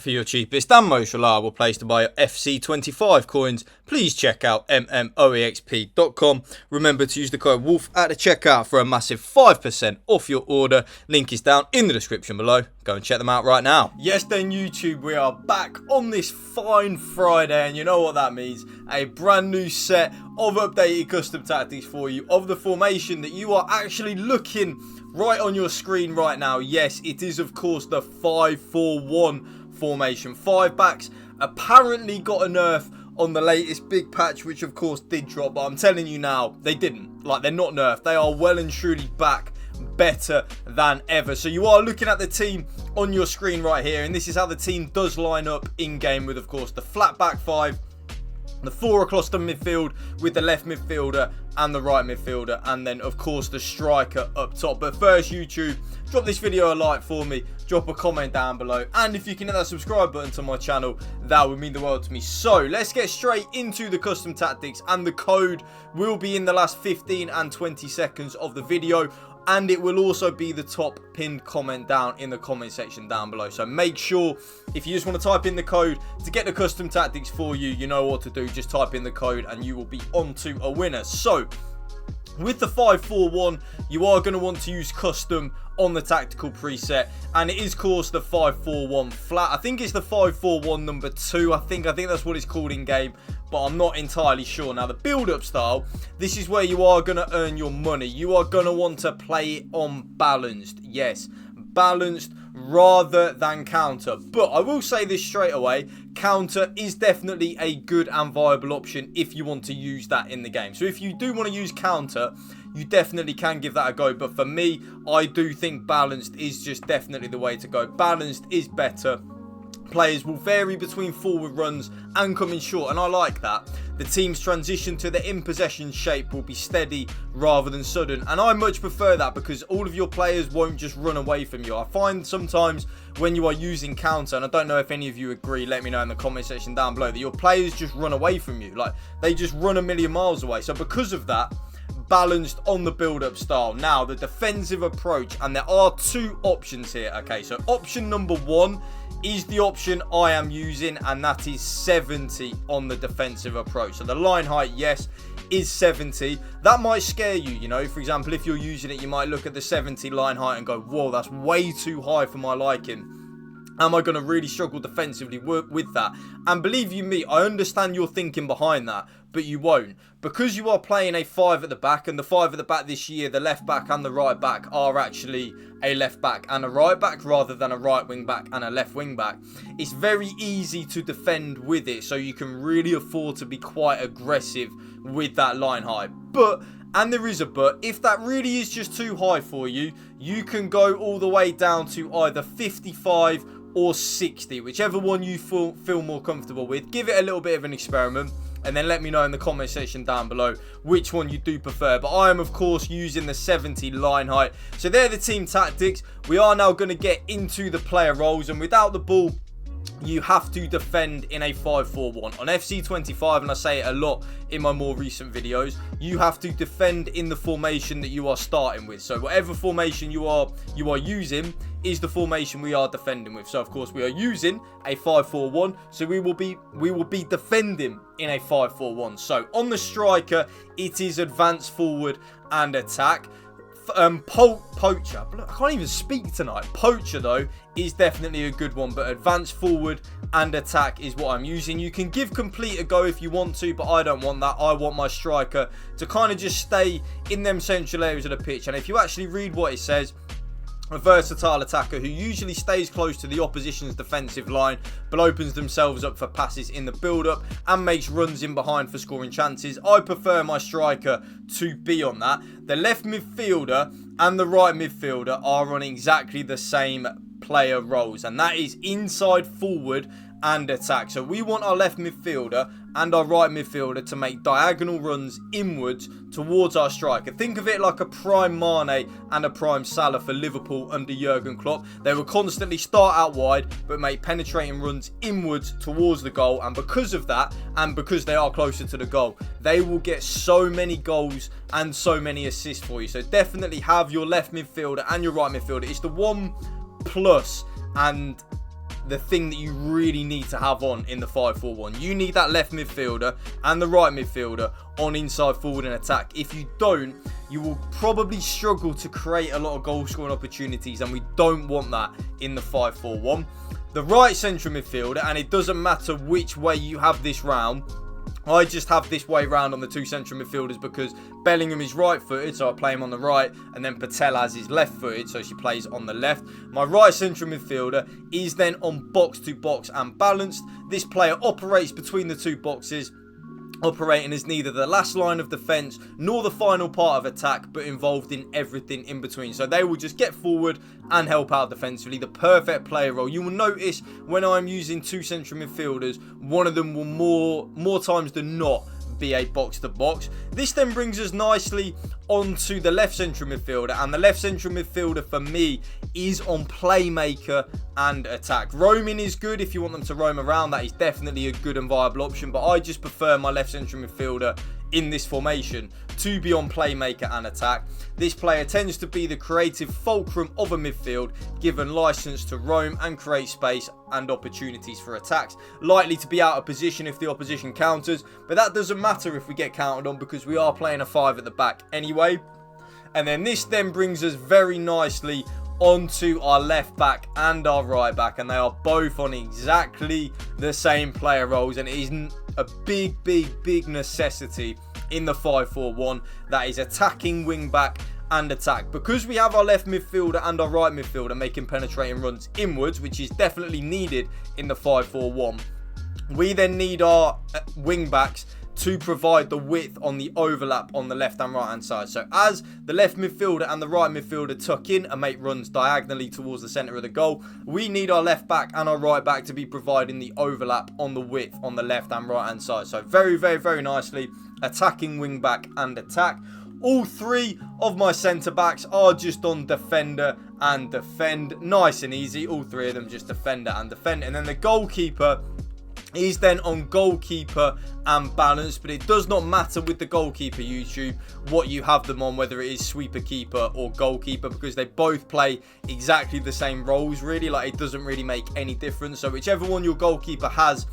For your cheapest and most reliable place to buy your FC25 coins, please check out mmoexp.com. Remember to use the code WOLF at the checkout for a massive 5% off your order. Link is down in the description below. Go and check them out right now. Yes then YouTube, we are back on this fine Friday, and you know what that means. A brand new set of updated custom tactics for you of the formation that you are actually looking right on your screen right now. Yes, it is of course the 5-4-1 formation. 5 backs apparently got a nerf on the latest big patch, which of course did drop, but I'm telling you now, they didn't. Like, they're not nerfed. They are well and truly back, better than ever. So you are looking at the team on your screen right here, and this is how the team does line up in game, with of course the flat back 5, the 4 across the midfield with the left midfielder and the right midfielder, and then of course the striker up top. But first, YouTube, drop this video a like for me, drop a comment down below, and if you can hit that subscribe button to my channel, that would mean the world to me. So let's get straight into the custom tactics, and the code will be in the last 15 and 20 seconds of the video, and it will also be the top pinned comment down in the comment section down below. So make sure, if you just want to type in the code to get the custom tactics for you, you know what to do. Just type in the code and you will be onto a winner. So with the 5-4-1, you are going to want to use custom on the tactical preset, and it is of course the 5-4-1 flat. I think it's the 5-4-1 number 2. I think that's what it's called in game, but I'm not entirely sure. Now, the build-up style, this is where you are going to earn your money. You are going to want to play it on balanced. Yes, balanced rather than counter. But I will say this straight away, counter is definitely a good and viable option if you want to use that in the game. So if you do want to use counter, you definitely can give that a go. But for me, I do think balanced is just definitely the way to go. Balanced is better. Players will vary between forward runs and coming short, and I like that. The team's transition to the in-possession shape will be steady rather than sudden, and I much prefer that because all of your players won't just run away from you. I find sometimes when you are using counter, and I don't know if any of you agree, let me know in the comment section down below, that your players just run away from you. Like, they just run a million miles away. So because of that, balanced on the build-up style. Now, the defensive approach, and there are 2 options here. Okay, so option number 1 is the option I am using, and that is 70 on the defensive approach. So the line height, yes, is 70. That might scare you, you know. For example, if you're using it, you might look at the 70 line height and go, whoa, that's way too high for my liking. Am I going to really struggle defensively with that? And believe you me, I understand your thinking behind that, but you won't. Because you are playing a 5 at the back, and the 5 at the back this year, the left back and the right back are actually a left back and a right back rather than a right wing back and a left wing back. It's very easy to defend with it, so you can really afford to be quite aggressive with that line height. But, and there is a but, if that really is just too high for you, you can go all the way down to either 55 or 60, whichever one you feel more comfortable with. Give it a little bit of an experiment, and then let me know in the comment section down below which one you do prefer. But I am of course using the 70 line height. So they're the team tactics. We are now going to get into the player roles, and without the ball, you have to defend in a 5-4-1. On FC25, and I say it a lot in my more recent videos, you have to defend in the formation that you are starting with. So whatever formation you are using is the formation we are defending with. So of course we are using a 5-4-1, so we will be defending in a 5-4-1. So on the striker, it is advance forward and attack. Poacher, I can't even speak tonight. Poacher though is definitely a good one, but advance forward and attack is what I'm using. You can give complete a go if you want to, but I don't want that. I want my striker to kind of just stay in them central areas of the pitch. And if you actually read what it says, a versatile attacker who usually stays close to the opposition's defensive line but opens themselves up for passes in the build-up and makes runs in behind for scoring chances. I prefer my striker to be on that. The left midfielder and the right midfielder are on exactly the same player roles, and that is inside forward and attack. So we want our left midfielder and our right midfielder to make diagonal runs inwards towards our striker. Think of it like a prime Mane and a prime Salah for Liverpool under Jurgen Klopp. They will constantly start out wide but make penetrating runs inwards towards the goal, and because of that, and because they are closer to the goal, they will get so many goals and so many assists for you. So definitely have your left midfielder and your right midfielder. It's the 1+, and the thing that you really need to have on in the 5-4-1. You need that left midfielder and the right midfielder on inside forward and attack. If you don't, you will probably struggle to create a lot of goal scoring opportunities, and we don't want that in the 5-4-1. The right central midfielder, and it doesn't matter which way you have this round, I just have this way round on the two central midfielders because Bellingham is right-footed, so I play him on the right, and then Patellas is left-footed, so she plays on the left. My right central midfielder is then on box-to-box and balanced. This player operates between the two boxes, operating as neither the last line of defence nor the final part of attack, but involved in everything in between. So they will just get forward and help out defensively. The perfect player role. You will notice when I'm using two central midfielders, one of them will more times than not be a box-to-box. This then brings us nicely onto the left central midfielder, and the left central midfielder for me is on playmaker and attack. Roaming is good if you want them to roam around. That is definitely a good and viable option, but I just prefer my left central midfielder in this formation to be on playmaker and attack. This player tends to be the creative fulcrum of a midfield, given license to roam and create space and opportunities for attacks. Likely to be out of position if the opposition counters, but that doesn't matter if we get countered on because we are playing a 5 at the back anyway. And then this then brings us very nicely onto our left back and our right back, and they are both on exactly the same player roles, and it is a big necessity in the 5-4-1 that is attacking wing back and attack. Because we have our left midfielder and our right midfielder making penetrating runs inwards, which is definitely needed in the 5-4-1, we then need our wing backs to provide the width on the overlap on the left and right hand side. So as the left midfielder and the right midfielder tuck in and make runs diagonally towards the centre of the goal, we need our left back and our right back to be providing the overlap on the width on the left and right hand side. So very nicely attacking wing back and attack. All three of my centre backs are just on defender and defend. Nice and easy. All three of them just defender and defend. And then the goalkeeper is then on goalkeeper and balance, but it does not matter with the goalkeeper, YouTube, what you have them on, whether it is sweeper keeper or goalkeeper, because they both play exactly the same roles, really. Like, it doesn't really make any difference. So whichever one your goalkeeper has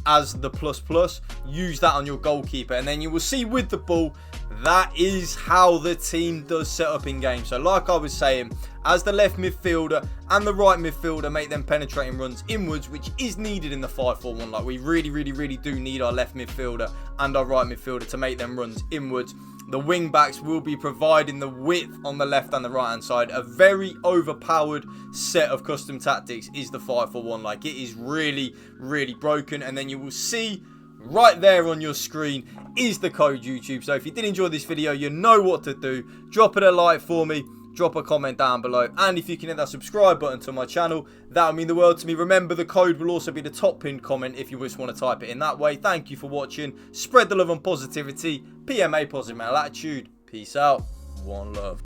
as the plus, use that on your goalkeeper, and then you will see with the ball, that is how the team does set up in game. So like I was saying, as the left midfielder and the right midfielder make them penetrating runs inwards, which is needed in the 5-4-1. Like, we really do need our left midfielder and our right midfielder to make them runs inwards. The wing backs will be providing the width on the left and the right hand side. A very overpowered set of custom tactics is the 5-4-1. Like, it is really broken. And then you will see right there on your screen is the code, YouTube. So if you did enjoy this video, you know what to do. Drop it a like for me. Drop a comment down below, and if you can hit that subscribe button to my channel, that would mean the world to me. Remember, the code will also be the top pinned comment if you just want to type it in that way. Thank you for watching. Spread the love and positivity. PMA, positive mental attitude. Peace out. One love.